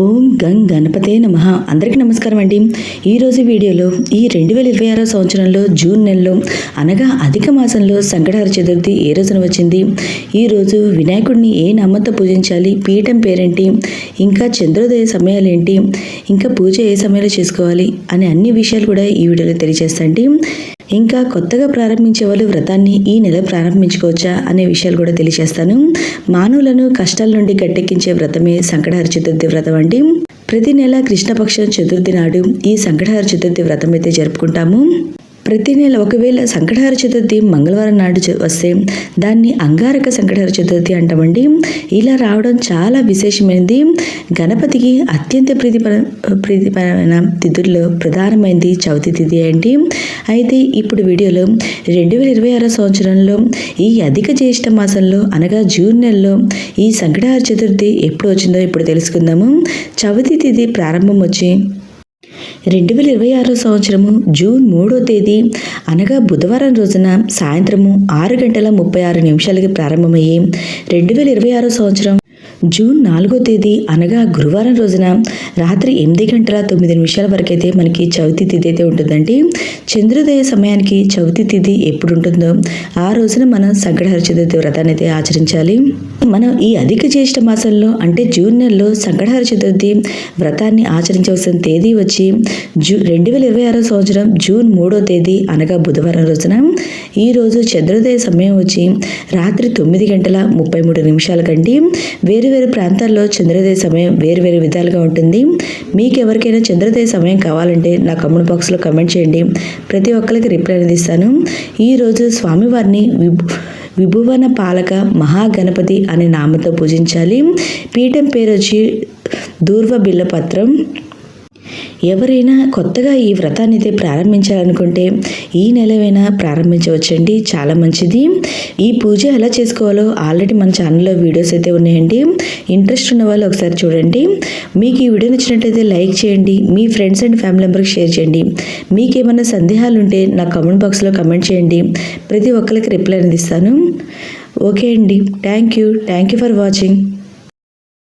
ఓం గంగ్ గణపతే నమః. అందరికీ నమస్కారం అండి. ఈరోజు వీడియోలో ఈ 2026 సంవత్సరంలో జూన్ నెలలో అనగా అధిక మాసంలో సంకటహర చతుర్థి ఏ రోజున వచ్చింది, ఈరోజు వినాయకుడిని ఏ నామంతో పూజించాలి, పీఠం పేరేంటి, ఇంకా చంద్రోదయ సమయాలు ఏంటి, ఇంకా పూజ ఏ సమయంలో చేసుకోవాలి అనే అన్ని విషయాలు కూడా ఈ వీడియోలో తెలియజేస్తాండి. ఇంకా కొత్తగా ప్రారంభించే వాళ్ళు వ్రతాన్ని ఈ నెల ప్రారంభించుకోవచ్చా అనే విషయాలు కూడా తెలియజేస్తాను. మానవులను కష్టాల నుండి గట్టెక్కించే వ్రతమే సంకటహర చతుర్థి వ్రతం అండి. ప్రతి నెల కృష్ణపక్షం చతుర్థి నాడు ఈ సంకటహర చతుర్థి వ్రతం అయితే జరుపుకుంటాము. ప్రతి నెల ఒకవేళ సంకటహర చతుర్థి మంగళవారం నాడు వస్తే దాన్ని అంగారక సంకటహర చతుర్థి అంటామండి. ఇలా రావడం చాలా విశేషమైనది. గణపతికి అత్యంత ప్రీతిపరమైన తిథుల్లో ప్రధానమైనది చవితి తిథి అండి. అయితే ఇప్పుడు వీడియోలో 2026 సంవత్సరంలో ఈ అధిక జ్యేష్ఠ మాసంలో అనగా జూన్ నెలలో ఈ సంకటహర చతుర్థి ఎప్పుడు వచ్చిందో ఇప్పుడు తెలుసుకుందాము. చవితి తిథి ప్రారంభం వచ్చి 2026 సంవత్సరము జూన్ 3వ తేదీ అనగా బుధవారం రోజున సాయంత్రము 6:36 ప్రారంభమయ్యి 2026 సంవత్సరం జూన్ 4వ తేదీ అనగా గురువారం రోజున రాత్రి 8:09 వరకైతే మనకి చవితి తిథి అయితే ఉంటుందండి. చంద్రోదయ సమయానికి చవితి తిథి ఎప్పుడు ఉంటుందో ఆ రోజున మనం సంకటహర చతుర్థి వ్రతాన్ని అయితే ఆచరించాలి. మనం ఈ అధిక జ్యేష్ఠ మాసంలో అంటే జూన్ నెలలో సంకటహర చతుర్థి వ్రతాన్ని ఆచరించవలసిన తేదీ వచ్చి 2026 సంవత్సరం జూన్ 3వ తేదీ అనగా బుధవారం రోజున. ఈ రోజు చంద్రోదయ సమయం వచ్చి రాత్రి 9:33 కండి. వేరు వేరు ప్రాంతాల్లో చంద్రోదయ సమయం వేరు విధాలుగా ఉంటుంది. మీకు ఎవరికైనా చంద్రోదయ సమయం కావాలంటే నా కామెంట్ బాక్స్లో కామెంట్ చేయండి. ప్రతి ఒక్కరికి రిప్లై అనేది ఇస్తాను. ఈరోజు స్వామివారిని విభువన పాలక మహాగణపతి అనే నామంతో పూజించాలి. పీఠం పేరు వచ్చి దూర్వ బిల్లపత్రం. ఎవరైనా కొత్తగా ఈ వ్రతాన్ని అయితే ప్రారంభించాలనుకుంటే ఈ నెలవైనా ప్రారంభించవచ్చండి, చాలా మంచిది. ఈ పూజ ఎలా చేసుకోవాలో ఆల్రెడీ మన ఛానల్లో వీడియోస్ అయితే ఉన్నాయండి. ఇంట్రెస్ట్ ఉన్న వాళ్ళు ఒకసారి చూడండి. మీకు ఈ వీడియో నచ్చినట్లయితే లైక్ చేయండి, మీ ఫ్రెండ్స్ అండ్ ఫ్యామిలీ మెంబర్కి షేర్ చేయండి. మీకు ఏమైనా సందేహాలు ఉంటే నా కామెంట్ బాక్స్లో కామెంట్ చేయండి. ప్రతి ఒక్కరికి రిప్లై అనేది ఇస్తాను. ఓకే అండి, థ్యాంక్ యూ ఫర్ వాచింగ్.